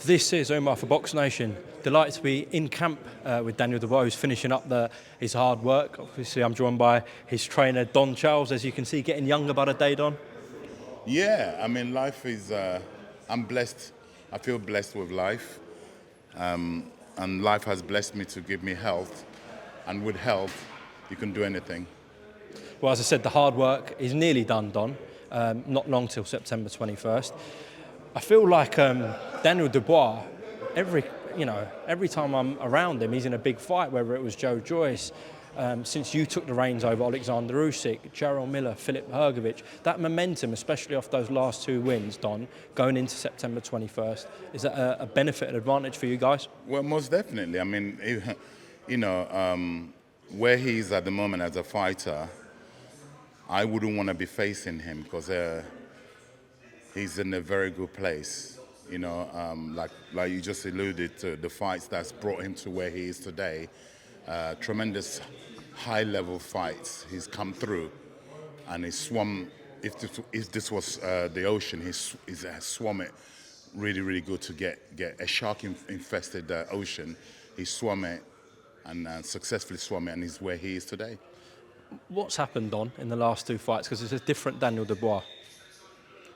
This is Umar for BoxNation. Delighted to be in camp with Daniel Dubois, who's finishing up his hard work. Obviously, I'm joined by his trainer, Don Charles, as you can see, getting younger by the day, Don. Yeah, I mean, life is, I'm blessed. I feel blessed with life. And life has blessed me to give me health. And with health, you can do anything. Well, as I said, the hard work is nearly done, Don. Not long till September 21st. I feel like Daniel Dubois, every time I'm around him, he's in a big fight, whether it was Joe Joyce, since you took the reins over Alexander Usyk, Jarrell Miller, Filip Hrgovic, that momentum, especially off those last two wins, Don, going into September 21st, is that a benefit and advantage for you guys? Well, most definitely. I mean, where he is at the moment as a fighter, I wouldn't want to be facing him because he's in a very good place. Like you just alluded to, the fights that's brought him to where he is today. Tremendous high-level fights he's come through, and he's swum. If this was the ocean, he's swum it really, really good to get a shark-infested ocean. He swum it and successfully swum it, and he's where he is today. What's happened, Don, in the last two fights? Because it's a different Daniel Dubois.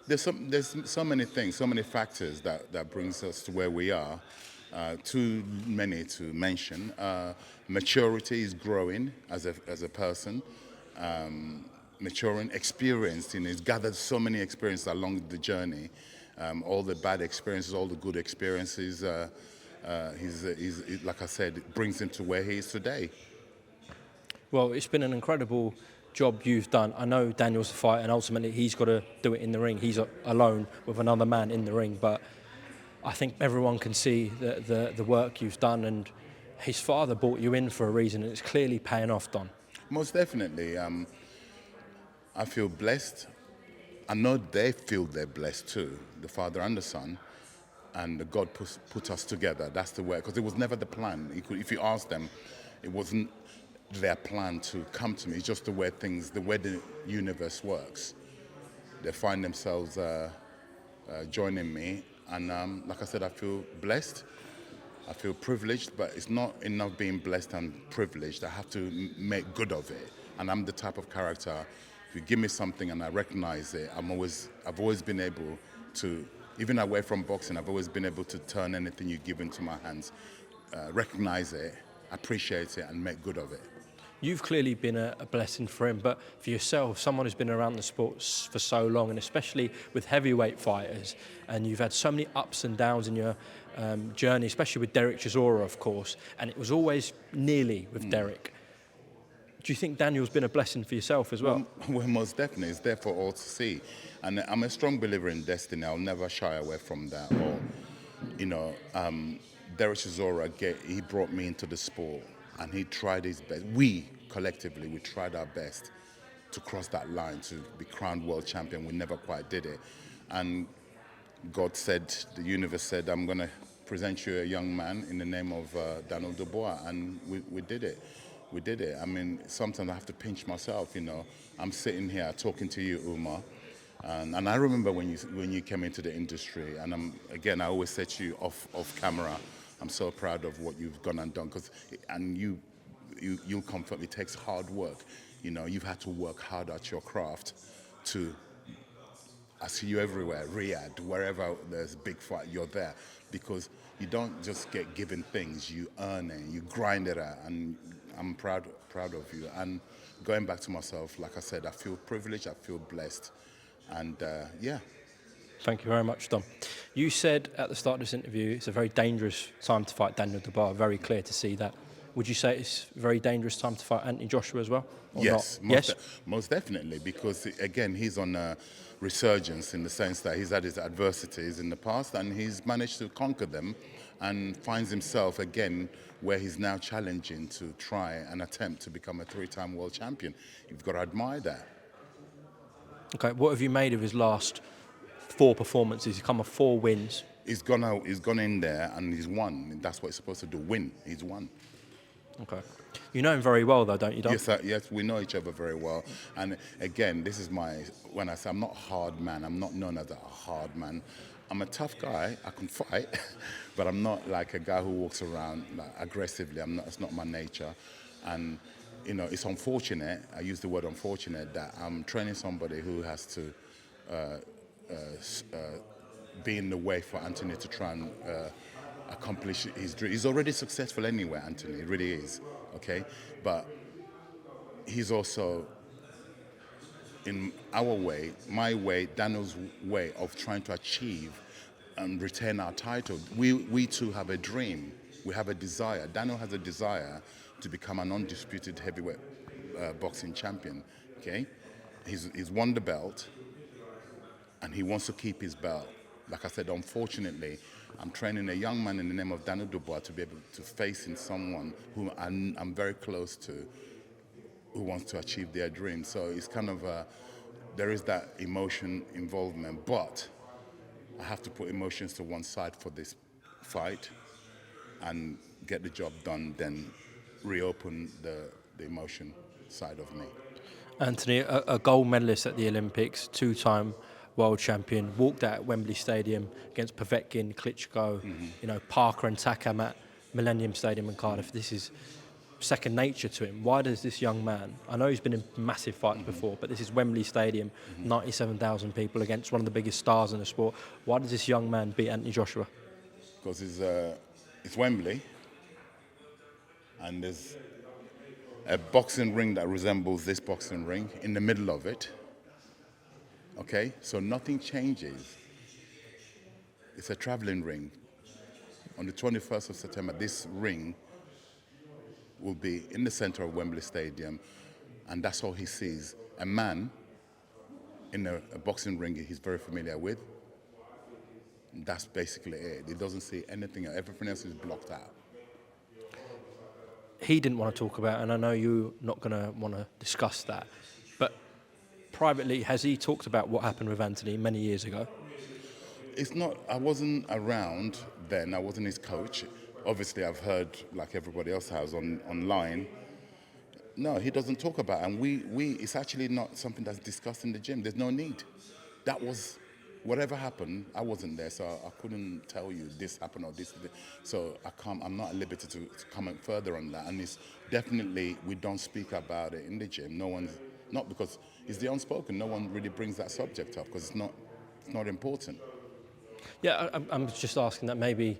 There's so many things, so many factors that brings us to where we are. Too many to mention. Maturity is growing as a person. Maturing, experienced. He's gathered so many experiences along the journey. All the bad experiences, all the good experiences. He's like I said, it brings him to where he is today. Well, it's been an incredible job you've done. I know Daniel's a fighter, and ultimately he's got to do it in the ring. He's alone with another man in the ring, but I think everyone can see the work you've done, and his father brought you in for a reason, and it's clearly paying off, Don. Most definitely. I feel blessed. I know they feel they're blessed too, the father and the son, and God put us together. That's the way, because it was never the plan. If you ask them, it wasn't their plan to come to me. It's just the way the universe works. They find themselves joining me, and like I said, I feel blessed. I feel privileged, but it's not enough being blessed and privileged. I have to make good of it, and I'm the type of character. If you give me something and I recognize it, I've always been able to, even away from boxing, I've always been able to turn anything you give into my hands, recognize it, appreciate it, and make good of it. You've clearly been a blessing for him, but for yourself, someone who's been around the sport for so long, and especially with heavyweight fighters, and you've had so many ups and downs in your journey, especially with Derek Chisora, of course, and it was always nearly with Derek. Do you think Daniel's been a blessing for yourself as well? Well, most definitely. It's there for all to see. And I'm a strong believer in destiny. I'll never shy away from that. Derek Chisora, he brought me into the sport, and he tried his best. We tried our best to cross that line, to be crowned world champion. We never quite did it. And God said, the universe said, I'm going to present you a young man in the name of Daniel Dubois. And we did it. We did it. I mean, sometimes I have to pinch myself, I'm sitting here talking to you, Umar. And I remember when you came into the industry, and I always say to you off camera, I'm so proud of what you've gone and done, you'll confirm it takes hard work. You've had to work hard at your craft I see you everywhere, Riyadh, wherever there's a big fight, you're there. Because you don't just get given things, you earn it, you grind it out, and I'm proud of you. And going back to myself, like I said, I feel privileged, I feel blessed, and yeah. Thank you very much, Dom. You said at the start of this interview, it's a very dangerous time to fight Daniel Dubois, very clear to see that. Would you say it's a very dangerous time to fight Anthony Joshua as well? Yes, most definitely, because again, he's on a resurgence in the sense that he's had his adversities in the past and he's managed to conquer them and finds himself again where he's now challenging to try and attempt to become a three-time world champion. You've got to admire that. Okay, what have you made of his last 4 performances? He's come off 4 wins. He's gone in there and he's won. That's what he's supposed to do, win. He's won. Okay. You know him very well, though, don't you, Don? Yes, we know each other very well. And again, this is when I say I'm not a hard man, I'm not known as a hard man. I'm a tough guy, I can fight, but I'm not like a guy who walks around like, aggressively. It's not my nature. And, it's unfortunate, I use the word unfortunate, that I'm training somebody who has to be in the way for Anthony to try and accomplish his dream. He's already successful anyway, Anthony, he really is, okay? But he's also in our way, my way, Daniel's way of trying to achieve and retain our title. We too have a dream. We have a desire. Daniel has a desire to become an undisputed heavyweight boxing champion. Okay, he's won the belt, and he wants to keep his belt. Like I said, unfortunately, I'm training a young man in the name of Daniel Dubois to be able to face in someone who I'm very close to, who wants to achieve their dream. So it's kind of there is that emotion involvement, but I have to put emotions to one side for this fight and get the job done, then reopen the emotion side of me. Anthony, a gold medalist at the Olympics, two-time world champion, walked out at Wembley Stadium against Povetkin, Klitschko, Parker and Takam at Millennium Stadium in Cardiff. This is second nature to him. Why does this young man, I know he's been in massive fights before, but this is Wembley Stadium, 97,000 people against one of the biggest stars in the sport. Why does this young man beat Anthony Joshua? Because it's Wembley, and there's a boxing ring that resembles this boxing ring in the middle of it. Okay, so nothing changes. It's a traveling ring. On the 21st of September, this ring will be in the center of Wembley Stadium, and that's all he sees. A man in a boxing ring he's very familiar with. That's basically it. He doesn't see anything. Everything else is blocked out. He didn't want to talk about it, and I know you're not going to want to discuss that, but privately, has he talked about what happened with Anthony many years ago? It's not, I wasn't around then, I wasn't his coach. Obviously, I've heard, like everybody else has, online. No, he doesn't talk about it, and it's actually not something that's discussed in the gym. There's no need. That was, whatever happened, I wasn't there, so I couldn't tell you this happened or this. So I'm not at liberty to comment further on that. And it's definitely, we don't speak about it in the gym. Not because it's the unspoken. No one really brings that subject up because it's not important. Yeah, I'm just asking that maybe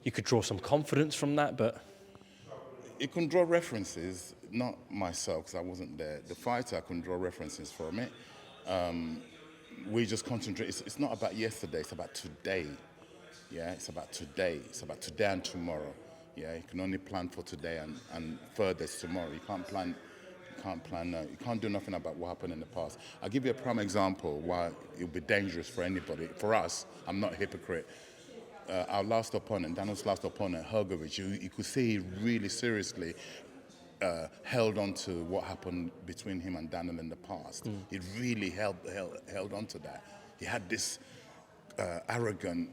you could draw some confidence from that, but... You can draw references, not myself, because I wasn't there. The fighter, I can draw references from it. We just concentrate. It's not about yesterday, it's about today. Yeah, it's about today. It's about today and tomorrow. Yeah, you can only plan for today and furthest tomorrow. You can't plan, you can't do nothing about what happened in the past. I'll give you a prime example why it would be dangerous for anybody. For us, I'm not a hypocrite. Our last opponent, Daniel's last opponent, Hrgović, you could see he really seriously held on to what happened between him and Daniel in the past. He really held on to that. He had this arrogant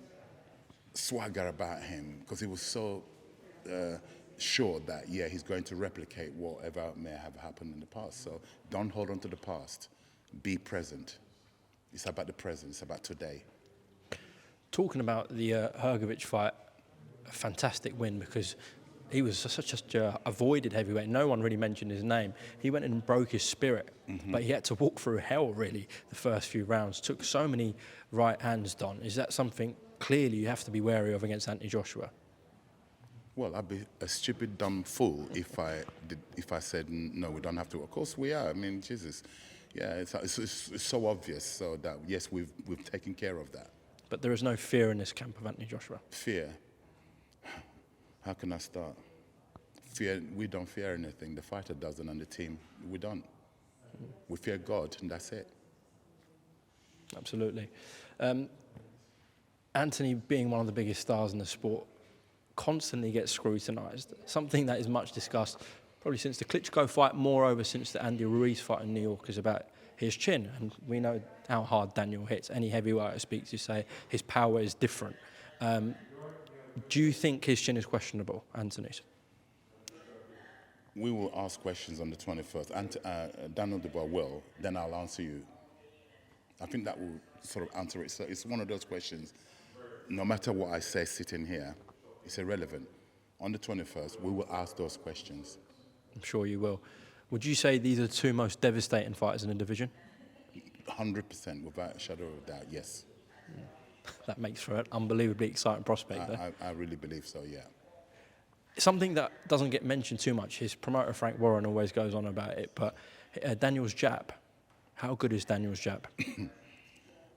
swagger about him because he was so sure that, yeah, he's going to replicate whatever may have happened in the past. So don't hold on to the past. Be present. It's about the present. It's about today. Talking about the Hrgović fight, a fantastic win because he was such a avoided heavyweight. No one really mentioned his name. He went and broke his spirit, but he had to walk through hell, really, the first few rounds. Took so many right hands, Don. Is that something clearly you have to be wary of against Anthony Joshua? Well, I'd be a stupid, dumb fool if I said, no, we don't have to. Of course we are. I mean, Jesus. Yeah, it's so obvious, so that, yes, we've taken care of that. But there is no fear in this camp of Anthony Joshua. Fear? How can I start? Fear, we don't fear anything. The fighter doesn't, and the team, we don't. We fear God, and that's it. Absolutely. Anthony, being one of the biggest stars in the sport, constantly gets scrutinised. Something that is much discussed, probably since the Klitschko fight, moreover since the Andy Ruiz fight in New York, is about his chin. And we know how hard Daniel hits. Any heavyweight I speak to say his power is different. Do you think his chin is questionable, Anthony's? We will ask questions on the 21st, and Daniel Dubois will, then I'll answer you. I think that will sort of answer it. So it's one of those questions, no matter what I say sitting here, it's irrelevant. On the 21st, we will ask those questions. I'm sure you will. Would you say these are the two most devastating fighters in the division? 100%, without a shadow of a doubt, yes. That makes for an unbelievably exciting prospect there. I really believe so, yeah. Something that doesn't get mentioned too much, his promoter Frank Warren always goes on about it, but Daniel's jab. How good is Daniel's jab?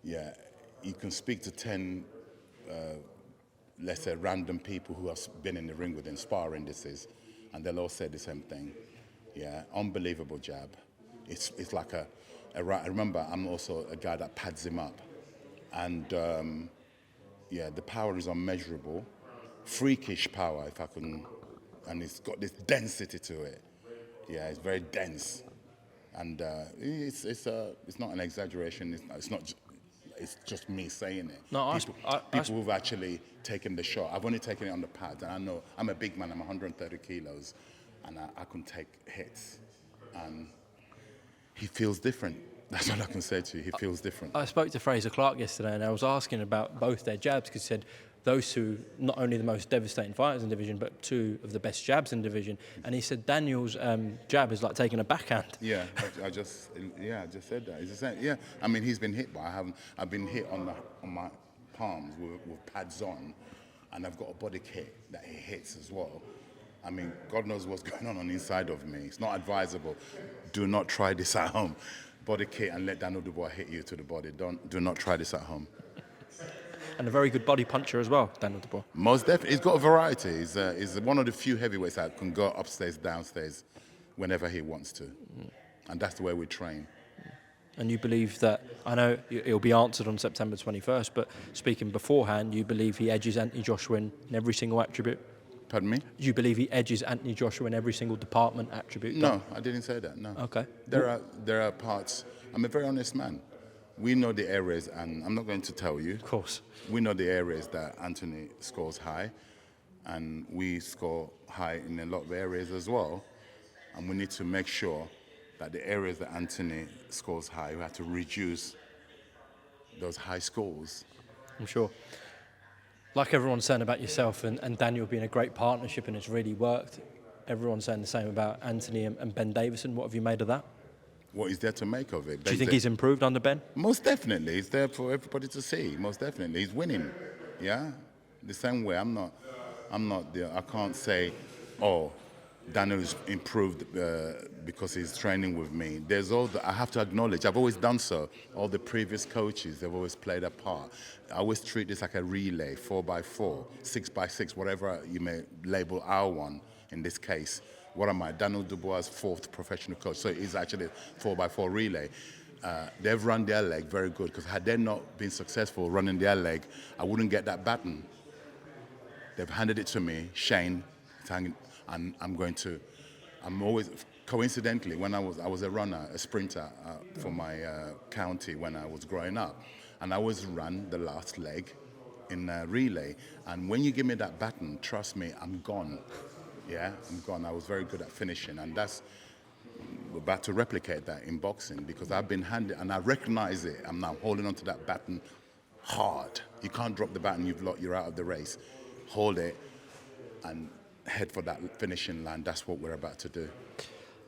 Yeah, you can speak to 10, let's say, random people who have been in the ring with him, sparring this is, and they'll all say the same thing. Yeah, unbelievable jab. It's like I remember, I'm also a guy that pads him up. And yeah, the power is unmeasurable. Freakish power, if I can, and it's got this density to it. Yeah, it's very dense, and it's not an exaggeration. It's just me saying it. No, people who've actually taken the shot. I've only taken it on the pads, and I know I'm a big man. I'm 130 kilos, and I can take hits, and he feels different. That's all I can say to you. He feels different. I spoke to Fraser Clark yesterday, and I was asking about both their jabs, because he said those two, not only the most devastating fighters in the division, but two of the best jabs in the division. And he said Daniel's jab is like taking a backhand. Yeah, I just said that. He's saying, yeah, I mean, he's been hit, but I've been hit on my palms with pads on, and I've got a body kick that he hits as well. I mean, God knows what's going on the inside of me. It's not advisable. Do not try this at home. Body kick and let Daniel Dubois hit you to the body. Do not try this at home. And a very good body puncher as well, Daniel Dubois. Most definitely. He's got a variety. He's one of the few heavyweights that can go upstairs, downstairs, whenever he wants to. And that's the way we train. And you believe that, I know it'll be answered on September 21st, but speaking beforehand, you believe he edges Anthony Joshua in every single attribute? Pardon me? You believe he edges Anthony Joshua in every single department attribute? No, I didn't say that, no. Okay. There are parts. I'm a very honest man. We know the areas, and I'm not going to tell you. Of course. We know the areas that Anthony scores high, and we score high in a lot of areas as well. And we need to make sure that the areas that Anthony scores high, we have to reduce those high scores. I'm sure. Like everyone's saying about yourself and Daniel being a great partnership, and it's really worked. Everyone's saying the same about Anthony and Ben Davison. What have you made of that? What is there to make of it? Do you think he's improved under Ben? Most definitely. He's there for everybody to see. Most definitely. He's winning. Yeah? The same way. I can't say, oh, Daniel's improved because he's training with me. I have to acknowledge, I've always done so. All the previous coaches, they've always played a part. I always treat this like a relay, 4x4, 6x6, whatever you may label our one in this case. What am I? Daniel Dubois' fourth professional coach. So he's actually a 4x4 relay. They've run their leg very good, because had they not been successful running their leg, I wouldn't get that baton. They've handed it to me, Shane, and I'm always, coincidentally, when I was a runner, a sprinter for my county when I was growing up, and I always ran the last leg in a relay. And when you give me that baton, trust me, I'm gone. Yeah, I'm gone. I was very good at finishing, and we're about to replicate that in boxing, because I've been handed, and I recognize it. I'm now holding onto that baton hard. You can't drop the baton, you're out of the race. Hold it and head for that finishing line. That's what we're about to do.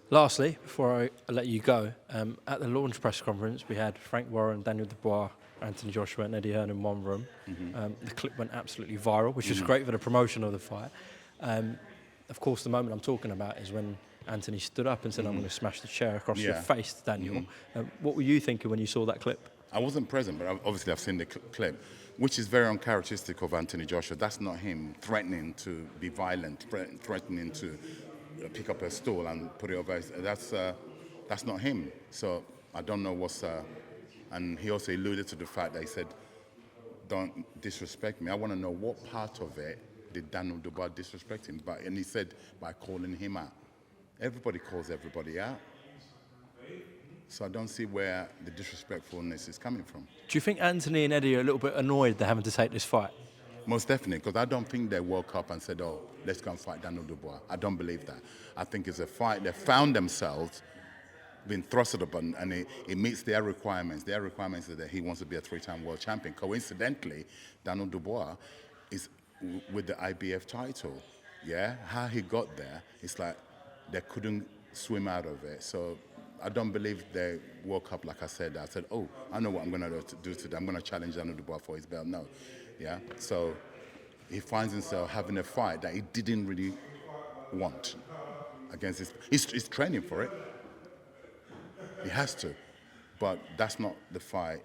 Lastly, before I let you go, at the launch press conference, we had Frank Warren, Daniel Dubois, Anthony Joshua and Eddie Hearn in one room. Mm-hmm. The clip went absolutely viral, which was great for the promotion of the fight. Of course, the moment I'm talking about is when Anthony stood up and said, I'm going to smash the chair across your face, Daniel. What were you thinking when you saw that clip? I wasn't present, but obviously I've seen the clip, which is very uncharacteristic of Anthony Joshua. That's not him threatening to be violent, threatening to pick up a stool and put it over. That's not him. So I don't know what's... and he also alluded to the fact that he said, don't disrespect me. I want to know what part of it did Daniel Dubois disrespect him? And he said, by calling him out. Everybody calls everybody out. So I don't see where the disrespectfulness is coming from. Do you think Anthony and Eddie are a little bit annoyed they're having to take this fight? Most definitely, because I don't think they woke up and said, "Oh, let's go and fight Daniel Dubois." I don't believe that. I think it's a fight they found themselves been thrusted upon, and it meets their requirements. Their requirements is that he wants to be a 3-time world champion. Coincidentally, Daniel Dubois is with the IBF title. Yeah, how he got there, it's like they couldn't swim out of it. So I don't believe they woke up, like I said, "Oh, I know what I'm going to do today. I'm going to challenge Daniel Dubois for his belt." No, yeah. So he finds himself having a fight that he didn't really want against his. He's training for it. He has to, but that's not the fight.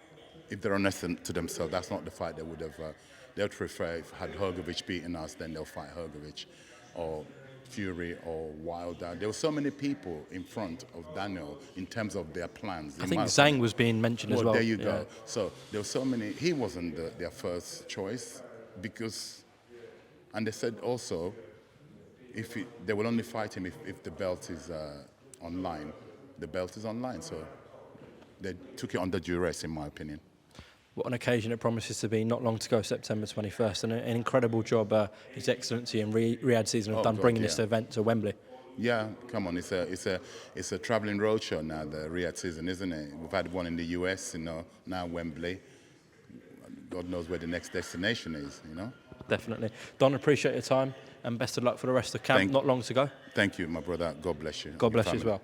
If they're honest to themselves, that's not the fight they would have. They'll prefer if had Hrgović beaten us, then they'll fight Hrgović, or Fury, or Wilder. There were so many people in front of Daniel in terms of their plans. I think Zhang was being mentioned as well. There you go. So there were so many. He wasn't their first choice because, and they said also, they will only fight him if the belt is online. The belt is online, so they took it under duress, in my opinion. What an occasion it promises to be. Not long to go, September 21st, and an incredible job His Excellency and Riyadh season have done bringing this event to Wembley. Yeah, come on, it's a travelling roadshow now, the Riyadh season, isn't it? We've had one in the US, now Wembley. God knows where the next destination is, Definitely. Don, appreciate your time and best of luck for the rest of the camp. Not long to go. Thank you, my brother. God bless you. God bless you as well.